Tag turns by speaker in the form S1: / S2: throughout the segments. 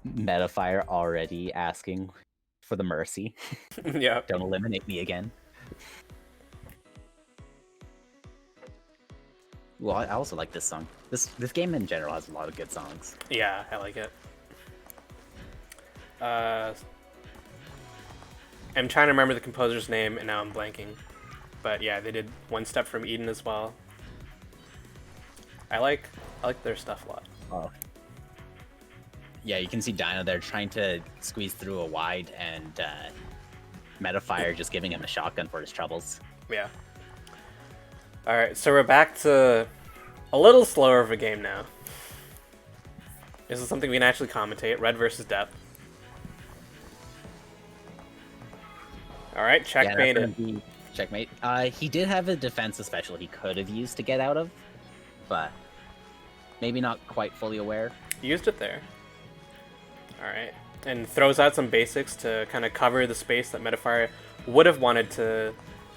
S1: Metafire already asking for the mercy.
S2: Yeah.
S1: Don't eliminate me again. Well, I also like this song. This game in general has a lot of good songs.
S2: Yeah, I like it. I'm trying to remember the composer's name, and now I'm blanking. But yeah, they did One Step from Eden as well. I like their stuff a lot.
S1: Oh. Yeah, you can see Dino there trying to squeeze through a wide, and Metafire just giving him a shotgun for his troubles.
S2: Yeah. Alright, so we're back to a little slower of a game now. This is something we can actually commentate. Red versus Depth. Alright, checkmate.
S1: Yeah, checkmate. He did have a defensive special he could have used to get out of, but maybe not quite fully aware.
S2: Used it there. Alright. And throws out some basics to kind of cover the space that Metafire would have wanted to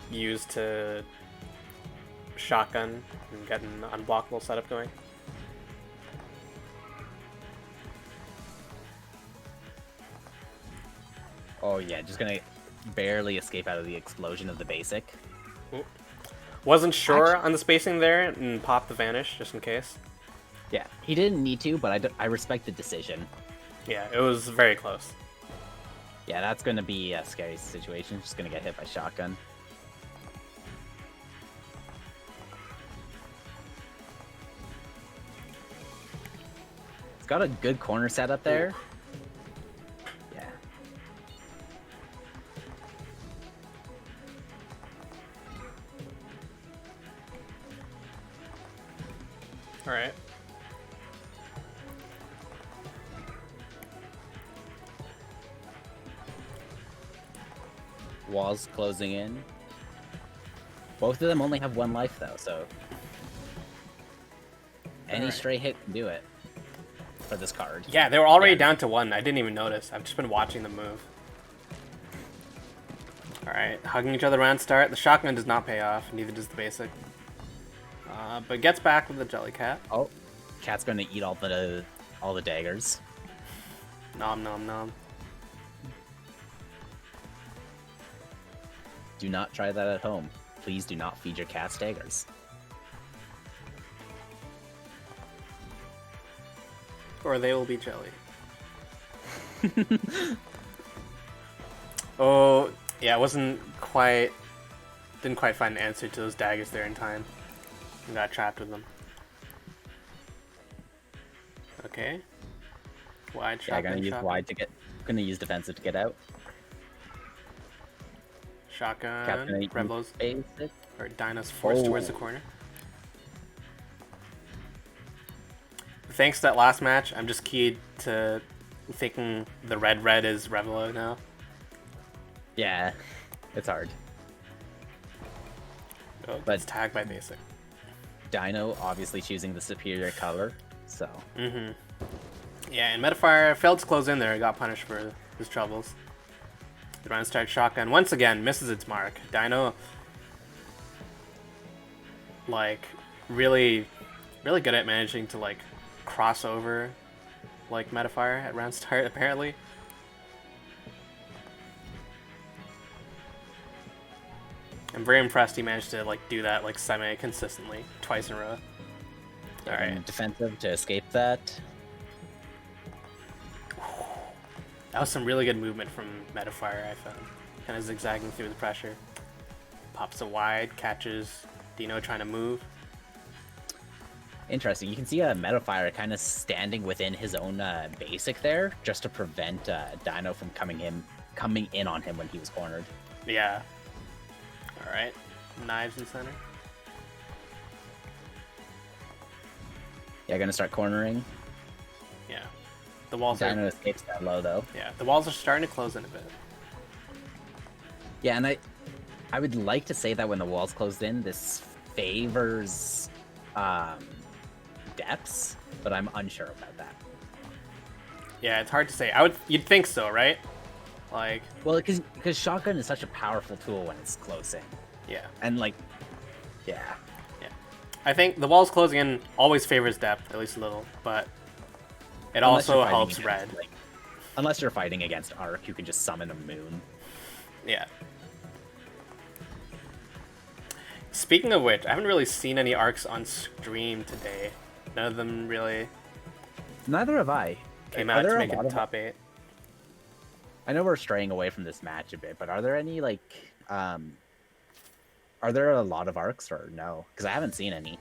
S2: use to shotgun and get an unblockable setup going.
S1: Oh yeah, just gonna barely escape out of the explosion of the basic.
S2: Ooh. Wasn't sure on the spacing there and popped the vanish just in case.
S1: Yeah, he didn't need to, but I respect the decision.
S2: Yeah, it was very close.
S1: Yeah, that's gonna be a scary situation. Just gonna get hit by shotgun. It's got a good corner set up there. Ooh. Yeah.
S2: Alright.
S1: Walls closing in. Both of them only have one life though, so any stray hit can do it for this card.
S2: Yeah, they were already down to one. I didn't even notice. I've just been watching them move. Alright, hugging each other around start. The shotgun does not pay off, neither does the basic. But gets back with the Jellycat.
S1: Oh, Cat's gonna eat all the daggers.
S2: Nom nom nom.
S1: Do not try that at home. Please do not feed your cats daggers.
S2: Or they will be jelly. Oh, yeah, didn't quite find an answer to those daggers there in time. And got trapped with them. Okay. Wide shotgun.
S1: Yeah, gonna use wide to get. Gonna use defensive to get out.
S2: Shotgun. Reblos.
S1: Basic.
S2: Or Dino's forced towards the corner. Thanks to that last match, I'm just keyed to thinking the red is Revelo now.
S1: Yeah, it's hard.
S2: Oh, but it's tagged by basic.
S1: Dino obviously choosing the superior color, so.
S2: Yeah, and Metafire failed to close in there. He got punished for his troubles. The round start shotgun once again misses its mark. Dino, like, really good at managing to like cross over like Metafire at round start apparently. I'm very impressed he managed to like do that like semi-consistently twice in a row. Alright.
S1: Defensive to escape that.
S2: That was some really good movement from Metafire, I found. Kind of zigzagging through the pressure. Pops a wide, catches Dino trying to move.
S1: Interesting. You can see Metafire kind of standing within his own basic there, just to prevent Dino from coming in on him when he was cornered.
S2: Yeah. Alright. Knives in center.
S1: Yeah, gonna start cornering.
S2: Yeah. The walls
S1: Dino escapes that low though.
S2: Yeah, the walls are starting to close in a bit.
S1: Yeah, and I would like to say that when the walls closed in, this favors depths, but I'm unsure about that.
S2: Yeah, it's hard to say. You'd think so, right? Like,
S1: well, because shotgun is such a powerful tool when it's closing.
S2: Yeah.
S1: And like, yeah.
S2: I think the walls closing in always favors depth, at least a little, but it
S1: Unless
S2: also
S1: you're fighting
S2: helps
S1: against,
S2: red.
S1: Like, Unless you're fighting against Ark, you can just summon a moon.
S2: Yeah. Speaking of which, I haven't really seen any arcs on stream today. None of them really
S1: Neither have I.
S2: came
S1: Are
S2: out to
S1: there a
S2: make it
S1: lot of-
S2: top 8.
S1: I know we're straying away from this match a bit, but are there any, like, are there a lot of arcs or no? Because I haven't seen any.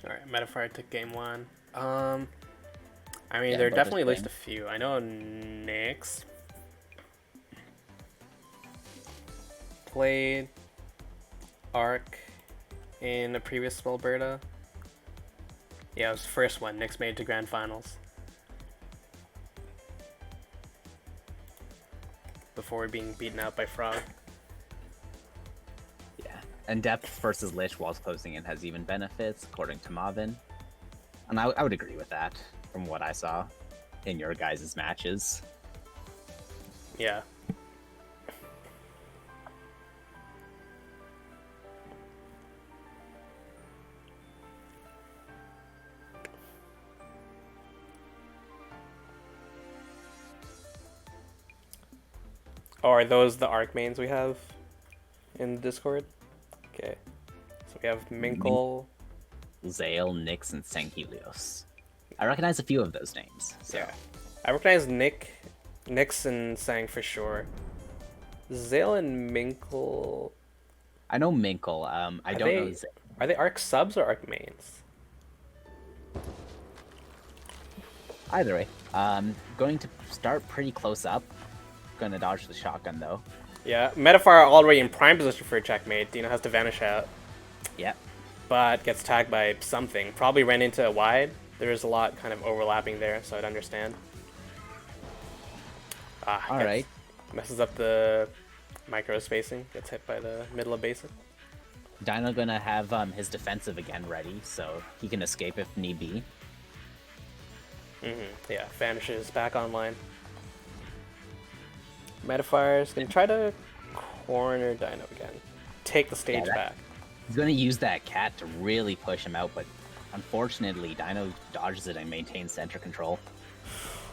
S2: Alright, Metafire took game 1. I mean,
S1: Yeah,
S2: there are
S1: but
S2: definitely at
S1: just
S2: least a few. I know Nyx played Arc in a previous Spellberta. Yeah, it was the first one. Nyx made it to Grand Finals. Before being beaten out by Frog.
S1: Yeah. And depth versus Lich whilst closing in has even benefits, according to Marvin. And I would agree with that from what I saw in your guys' matches.
S2: Yeah. Oh, are those the Arc mains we have in the Discord? Okay. So we have Minkle.
S1: Zale, Nyx, and Sanghelios. I recognize a few of those names. So.
S2: Yeah. I recognize Nyx and Sang for sure. Zale and Minkle.
S1: I know Minkle. I don't know Zale.
S2: Are they Arc subs or Arc mains?
S1: Either way. Going to start pretty close up. Gonna dodge the shotgun though.
S2: Yeah. Metafire already in prime position for a checkmate. Dino has to vanish out.
S1: Yep.
S2: But gets tagged by something. Probably ran into a wide. There is a lot kind of overlapping there, so I'd understand.
S1: Alright.
S2: Messes up the micro spacing. Gets hit by the middle of basic.
S1: Dino gonna have his defensive again ready, so he can escape if need be.
S2: Yeah, vanishes back online. Metafire's gonna try to corner Dino again. Take the stage back.
S1: He's gonna use that cat to really push him out, but unfortunately Dino dodges it and maintains center control.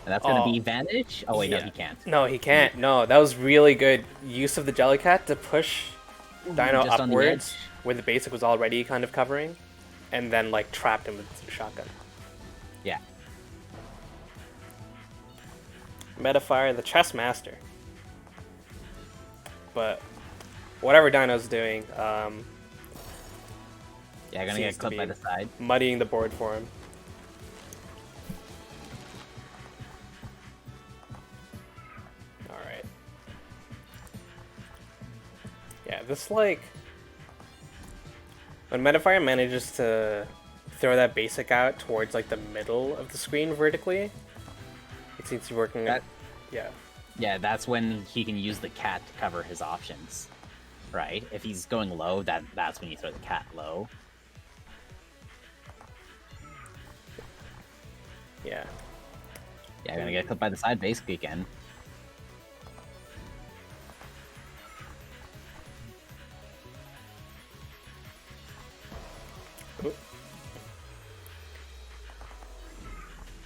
S1: And that's gonna be Vanish? Oh wait, no, he can't.
S2: No, he can't. No, that was really good use of the Jellycat to push Dino
S1: just on the
S2: upwards,
S1: edge.
S2: where the basic was already kind of covering, and then like trapped him with the shotgun.
S1: Yeah.
S2: Metafire, the chess master. But whatever Dino's doing,
S1: Yeah, gonna
S2: seems
S1: get
S2: to
S1: clipped by
S2: be
S1: the side.
S2: muddying the board for him. Alright. Yeah, this like... When Metafire manages to throw that basic out towards like the middle of the screen vertically, it seems to be working. Yeah.
S1: Yeah, that's when he can use the cat to cover his options. Right? If he's going low, that's when you throw the cat low.
S2: Yeah.
S1: Yeah, gonna get clipped by the side basically again.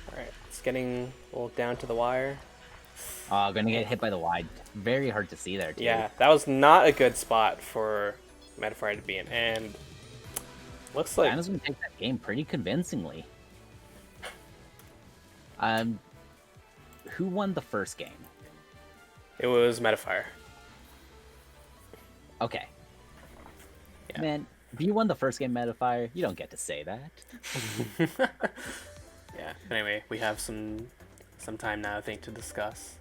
S2: Alright, it's getting a little down to the wire.
S1: Gonna get hit by the wide. Very hard to see there, too.
S2: Yeah, that was not a good spot for Metafire to be in, and looks like
S1: Dino's gonna take that game pretty convincingly. Who won the first game?
S2: it was Metafire.
S1: Okay.
S2: Yeah.
S1: Man, if you won the first game, Metafire, you don't get to say that.
S2: Yeah. Anyway, we have some time now, I think, to discuss.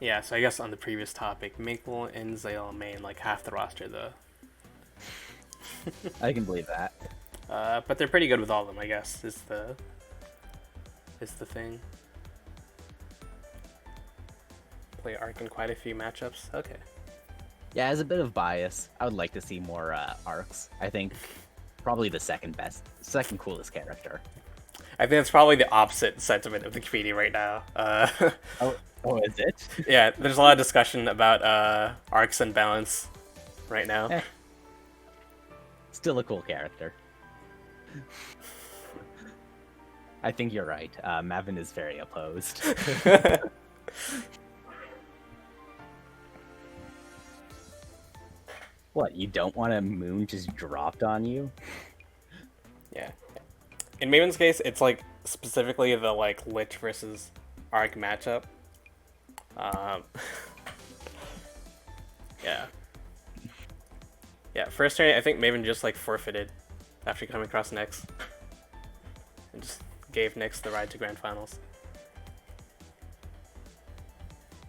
S2: Yeah, so I guess on the previous topic, Minkle and Zale main like half the roster though.
S1: I can believe that.
S2: But they're pretty good with all of them, I guess, is the thing. Play Arc in quite a few matchups. Okay.
S1: Yeah, as a bit of bias, I would like to see more arcs. I think probably the second coolest character.
S2: I think that's probably the opposite sentiment of the community right now.
S1: Oh, is it?
S2: Yeah, there's a lot of discussion about arcs and balance right now.
S1: Still a cool character. I think you're right. Mavin is very opposed. What, you don't want a moon just dropped on you?
S2: Yeah. In Maiden's case, it's like specifically the like Lich versus Arc matchup. Um, yeah. Yeah, first turn, I think Maven just like forfeited after coming across Nyx. And just gave Nyx the ride to Grand Finals.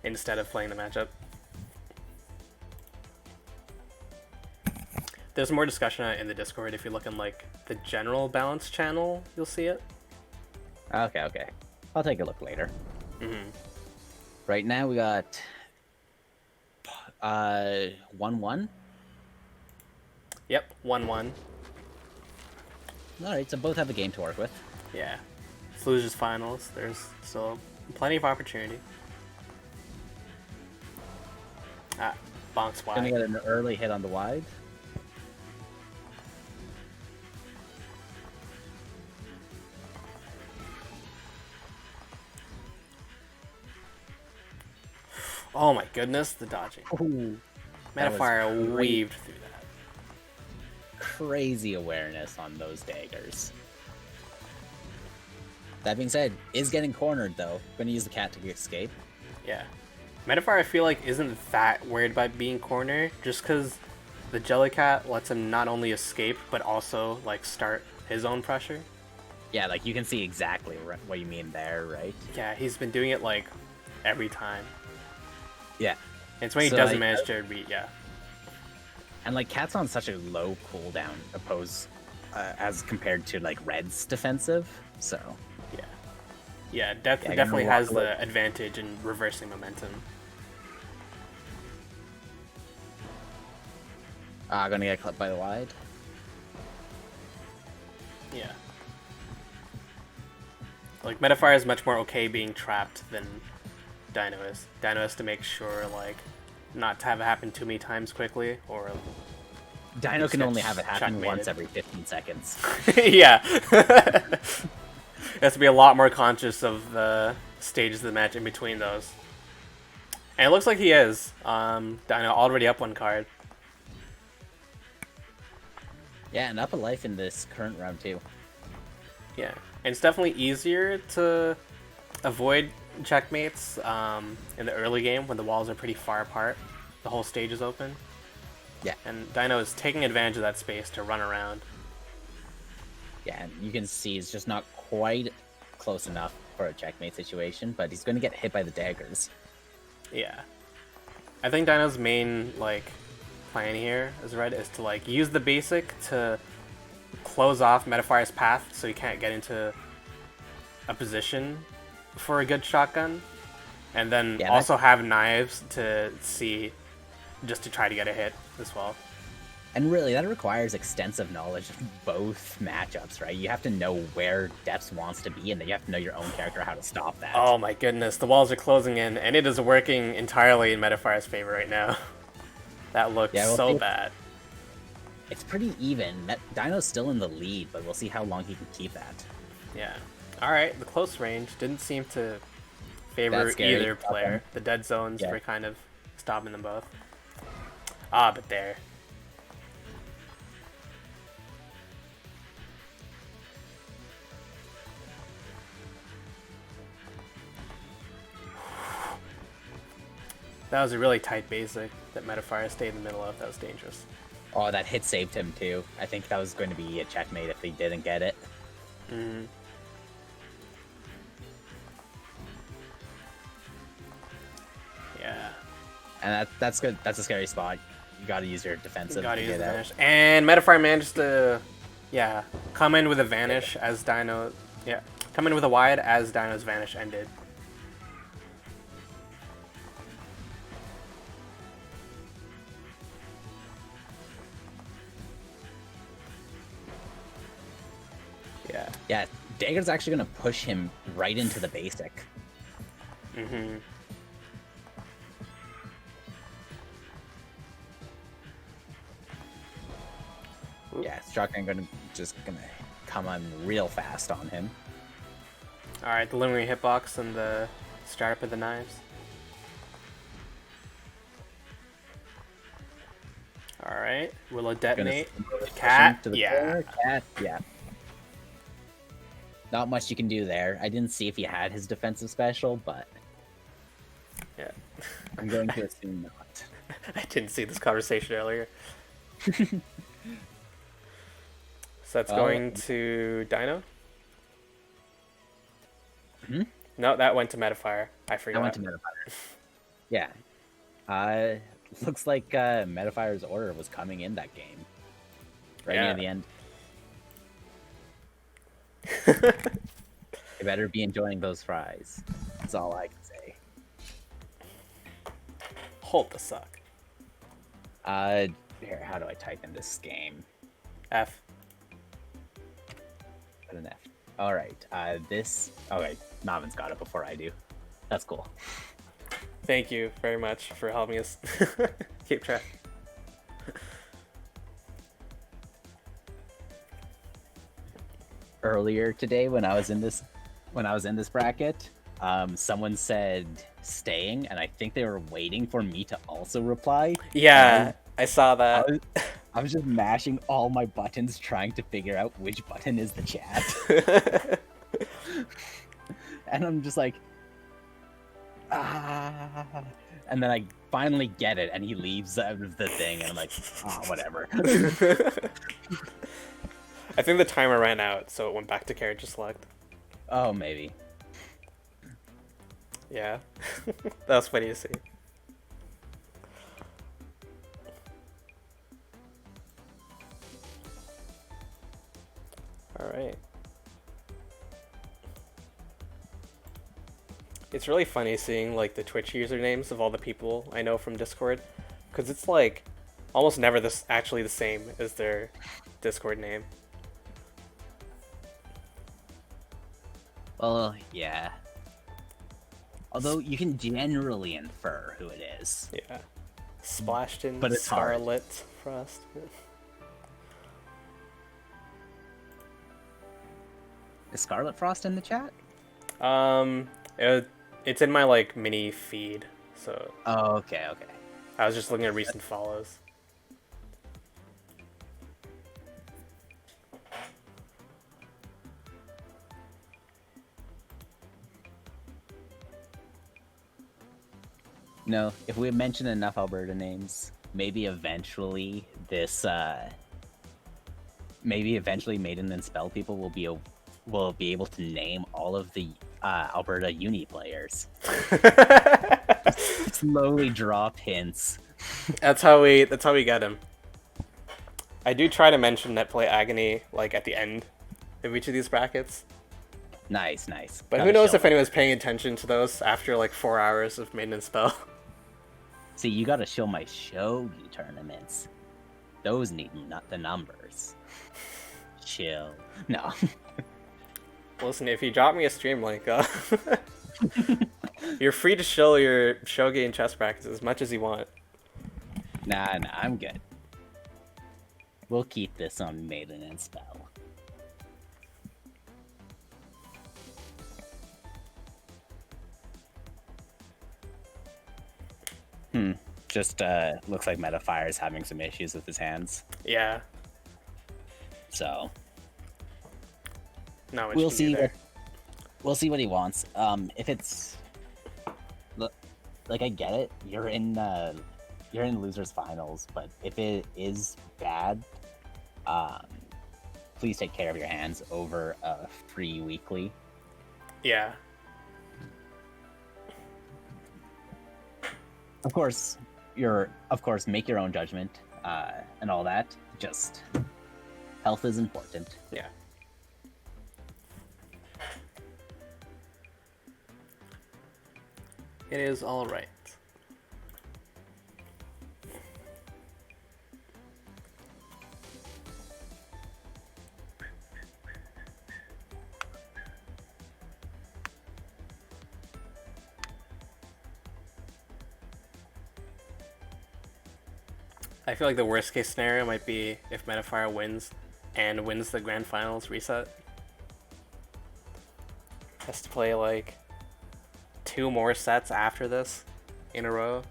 S2: Instead of playing the matchup. There's more discussion in the Discord. If you look in like the general balance channel, you'll see it.
S1: Okay, okay. I'll take a look later.
S2: Mm-hmm.
S1: Right now we got 1-1.
S2: Yep, 1-1.
S1: Alright, so both have a game to work with.
S2: Yeah. Fluge's finals. There's still plenty of opportunity. Ah, bonks wide.
S1: Gonna get an early hit on the wide.
S2: Oh my goodness, the dodging.
S1: Ooh, that was
S2: Metafire
S1: great.
S2: weaved through that.
S1: Crazy awareness on those daggers. That being said, is getting cornered though. Gonna use the cat to escape.
S2: Yeah. Metafire, I feel like, isn't that worried about being cornered, just because the Jellycat lets him not only escape, but also, like, start his own pressure.
S1: Yeah, like you can see exactly what you mean there, right?
S2: Yeah, he's been doing it, like, every time.
S1: Yeah.
S2: It's when he
S1: So,
S2: doesn't
S1: like,
S2: manage to beat, yeah.
S1: And like cat's on such a low cooldown as compared to like Red's defensive, so
S2: Yeah. Yeah, definitely
S1: gonna
S2: has
S1: walk away.
S2: the advantage in reversing momentum.
S1: Gonna get clipped by the wide.
S2: Yeah. Like, Metafire is much more okay being trapped than Dino is. Dino has to make sure, like, not to have it happen too many times quickly, or...
S1: Dino
S2: Just
S1: can
S2: get
S1: only have it happen
S2: checkmated.
S1: once every 15 seconds.
S2: yeah. Has to be a lot more conscious of the stages of the match in between those. And it looks like he is. Dino already up one card.
S1: Yeah, and up a life in this current round too.
S2: Yeah. And it's definitely easier to avoid checkmates in the early game when the walls are pretty far apart. The whole stage is open.
S1: Yeah.
S2: And Dino is taking advantage of that space to run around.
S1: Yeah, and you can see it's just not quite close enough for a checkmate situation, but he's going to get hit by the daggers.
S2: Yeah. I think Dino's main, like, plan here, as Red, is to, like, use the basic to close off Metafire's path so he can't get into a position for a good shotgun. And then
S1: Yeah,
S2: also have knives to see, just to try to get a hit as well.
S1: And really, that requires extensive knowledge of both matchups, right? You have to know where Depths wants to be, and then you have to know your own character how to stop that.
S2: Oh my goodness, the walls are closing in, and it is working entirely in Metafire's favor right now. That looks
S1: Yeah, we'll
S2: so
S1: see.
S2: bad.
S1: It's pretty even. Dino's still in the lead, but we'll see how long he can keep that.
S2: Yeah. Alright, the close range didn't seem to favor
S1: That's scary.
S2: either player. The dead zones
S1: Yeah.
S2: were kind of stopping them both. Ah, but there. That was a really tight basic that Metafire stayed in the middle of. That was dangerous.
S1: Oh, that hit saved him too. I think that was going to be a checkmate if he didn't get it.
S2: Mm. Yeah.
S1: And that's good. That's a scary spot. You got to use your defensive
S2: Gotta
S1: to
S2: use
S1: get
S2: the
S1: out.
S2: vanish. And Metafire managed to, yeah, come in with a vanish as Dino, yeah, come in with a wide as Dino's vanish ended. Yeah.
S1: Yeah, Dagger's actually going to push him right into the basic.
S2: Mm-hmm.
S1: Yeah, Shotgun just gonna come on real fast on him.
S2: Alright, the lingering hitbox and the startup of the knives. Alright, will it detonate? Cat? Yeah.
S1: Cat, yeah. Not much you can do there. I didn't see if he had his defensive special, but
S2: Yeah.
S1: I'm going to assume not.
S2: I didn't see this conversation earlier. So that's going to Dino?
S1: Hmm?
S2: No, that went to Metafire. I forgot.
S1: I went to Metafire. Yeah. Looks like Metafire's order was coming in that game. Right near the end. You better be enjoying those fries. That's all I can say.
S2: Hold the suck.
S1: Here, how do I type in this game?
S2: F.
S1: Put an F. Alright, okay, Navin's got it before I do. That's cool.
S2: Thank you very much for helping us keep track.
S1: Earlier today when I was in this bracket, someone said staying, and I think they were waiting for me to also reply.
S2: Yeah, I saw that.
S1: I was just mashing all my buttons trying to figure out which button is the chat. And I'm just like, and then I finally get it, and he leaves out of the thing, and I'm like, whatever.
S2: I think the timer ran out, so it went back to character select.
S1: Oh, maybe.
S2: Yeah. That was funny to see. Alright. It's really funny seeing like the Twitch usernames of all the people I know from Discord, because it's like almost never actually the same as their Discord name.
S1: Well, yeah. Although you can generally infer who it is.
S2: Yeah. Splashed in
S1: but it's
S2: Scarlet Frost.
S1: Is Scarlet Frost in the chat?
S2: It's in my like mini feed, so.
S1: Oh, okay.
S2: I was just looking at recent follows.
S1: No, if we mention enough Alberta names, maybe eventually Maiden and Spell people will be able to name all of the Alberta uni players. Slowly drop hints.
S2: That's how we get him. I do try to mention Netplay Agony like at the end of each of these brackets.
S1: Nice.
S2: But
S1: Gotta
S2: who knows
S1: show
S2: if anyone's paying attention to those after like 4 hours of Maiden and Spell.
S1: See, you gotta show my shogi tournaments. Those need not the numbers. Chill. No.
S2: Listen, if you drop me a stream link, you're free to show your shogi and chess brackets as much as you want.
S1: Nah, I'm good. We'll keep this on Maiden and Spell. Just looks like Metafire is having some issues with his hands.
S2: Yeah.
S1: So
S2: No,
S1: we'll see what he wants. If it's like I get it, you're in losers finals, but if it is bad, please take care of your hands over a free weekly.
S2: Yeah.
S1: Of course, make your own judgment and all that. Just health is important.
S2: Yeah. It is all right. I feel like the worst case scenario might be if Metafire wins and wins the grand finals reset. has to play like 2 more sets after this in a row.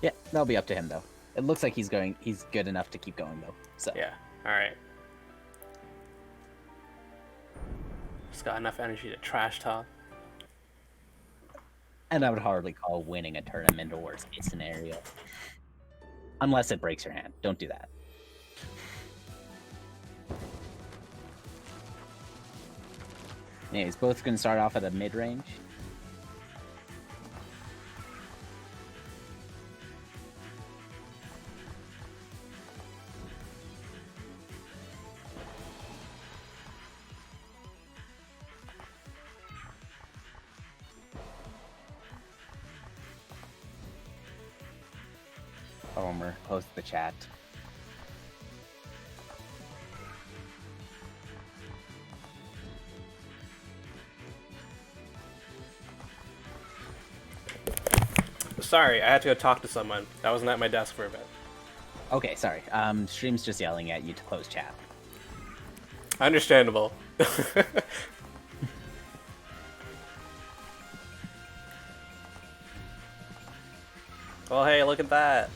S1: Yeah, that'll be up to him though. It looks like he's good enough to keep going though. So
S2: Yeah. All right. Just got enough energy to trash talk.
S1: And I would hardly call winning a tournament a worst case scenario. Unless it breaks your hand. Don't do that. Anyways, both going to start off at a mid-range. Omer, post the chat.
S2: Sorry, I had to go talk to someone. I wasn't at my desk for a bit.
S1: Okay, sorry. Stream's just yelling at you to close chat.
S2: Understandable. Well, hey, look at that.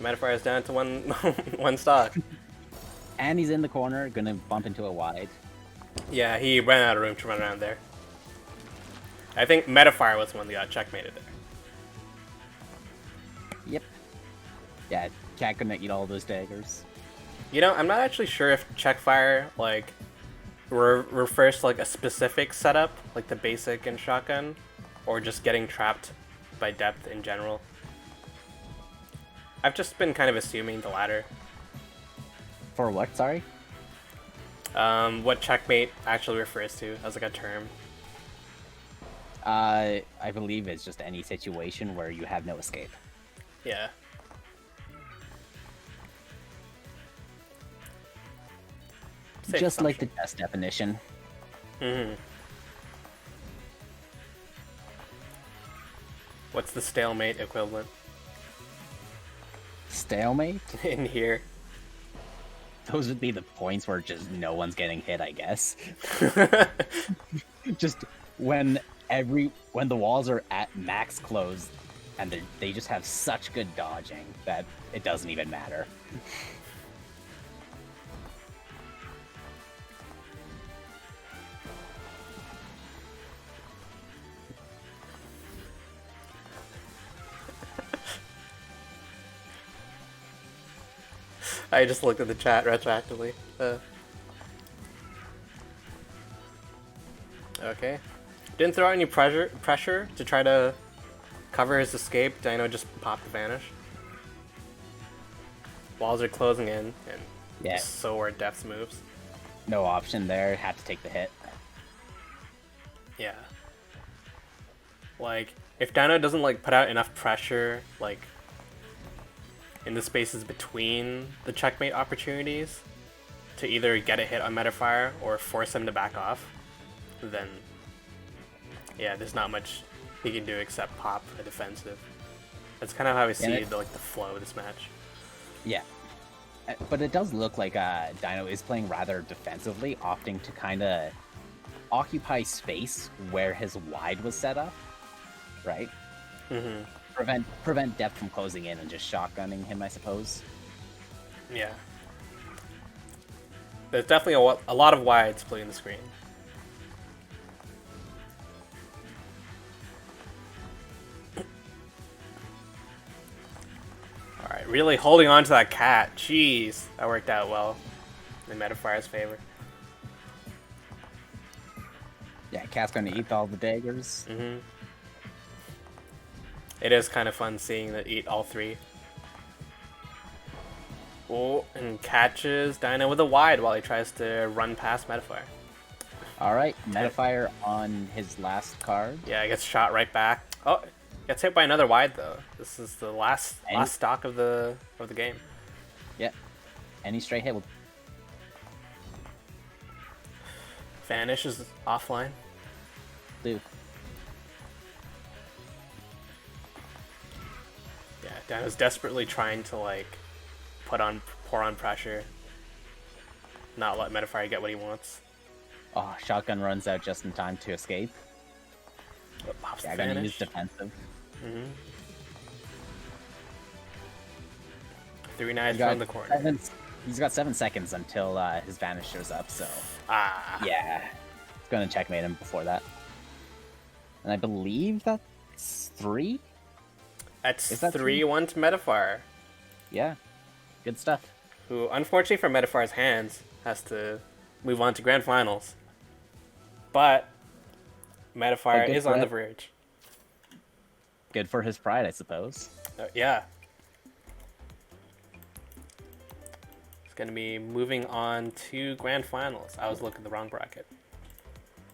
S2: Metafire is down to one stock.
S1: And he's in the corner, gonna bump into a wide.
S2: Yeah, he ran out of room to run around there. I think Metafire was the one that got checkmated there.
S1: Yep. Yeah, cat couldn't eat all those daggers.
S2: You know, I'm not actually sure if checkfire like refers to like a specific setup, like the basic and shotgun, or just getting trapped by depth in general. I've just been kind of assuming the latter.
S1: For what, sorry?
S2: What checkmate actually refers to as like a term.
S1: I believe it's just any situation where you have no escape.
S2: Yeah. Safe
S1: just like
S2: assumption.
S1: the test definition.
S2: Mm-hmm. What's the stalemate equivalent
S1: Stalemate?
S2: in here?
S1: Those would be the points where just no one's getting hit, I guess. Just when the walls are at max close and they just have such good dodging that it doesn't even matter.
S2: I just looked at the chat retroactively. Okay. Didn't throw out any pressure to try to cover his escape. Dino just popped the vanish. Walls are closing in, and
S1: Yeah.
S2: so are Death's moves.
S1: No option there. Had to take the hit.
S2: Yeah. Like, if Dino doesn't like put out enough pressure, like in the spaces between the checkmate opportunities to either get a hit on Metafire or force him to back off, then yeah, there's not much he can do except pop a defensive. That's kind of how I see the flow of this match.
S1: Yeah. But it does look like Dino is playing rather defensively, opting to kind of occupy space where his wide was set up, right?
S2: Mm-hmm.
S1: Prevent depth from closing in and just shotgunning him, I suppose.
S2: Yeah. There's definitely a lot of wides playing the screen. Alright, really holding on to that cat. Jeez, that worked out well in Metafire's favor.
S1: Yeah, cat's gonna eat all the daggers.
S2: Mm-hmm. It is kind of fun seeing that eat all three. Oh, and catches Dino with a wide while he tries to run past Metafire.
S1: Alright, Metafire on his last card.
S2: Yeah, he gets shot right back. Oh, gets hit by another wide though. This is the last stock of the game.
S1: Yeah. Any straight hit will...
S2: Vanish is offline.
S1: do.
S2: Yeah, Dino's desperately trying to like pour on pressure, not let Metafire get what he wants.
S1: Oh, shotgun runs out just in time to escape.
S2: Pops
S1: Yeah,
S2: the
S1: gonna
S2: vanish.
S1: use defensive.
S2: Mm-hmm. 3 knives from the corner.
S1: He's got 7 seconds until his vanish shows up, so
S2: Ah.
S1: yeah, it's gonna checkmate him before that. And I believe that's 3.
S2: That's
S1: Is that
S2: 3-1 to Metafire,
S1: Yeah, good stuff.
S2: who, unfortunately for Metafire's hands, has to move on to Grand Finals. But Metafire
S1: good
S2: is
S1: for
S2: on the
S1: it.
S2: verge.
S1: Good for his pride, I suppose.
S2: Yeah. It's going to be moving on to Grand Finals. I was looking at the wrong bracket.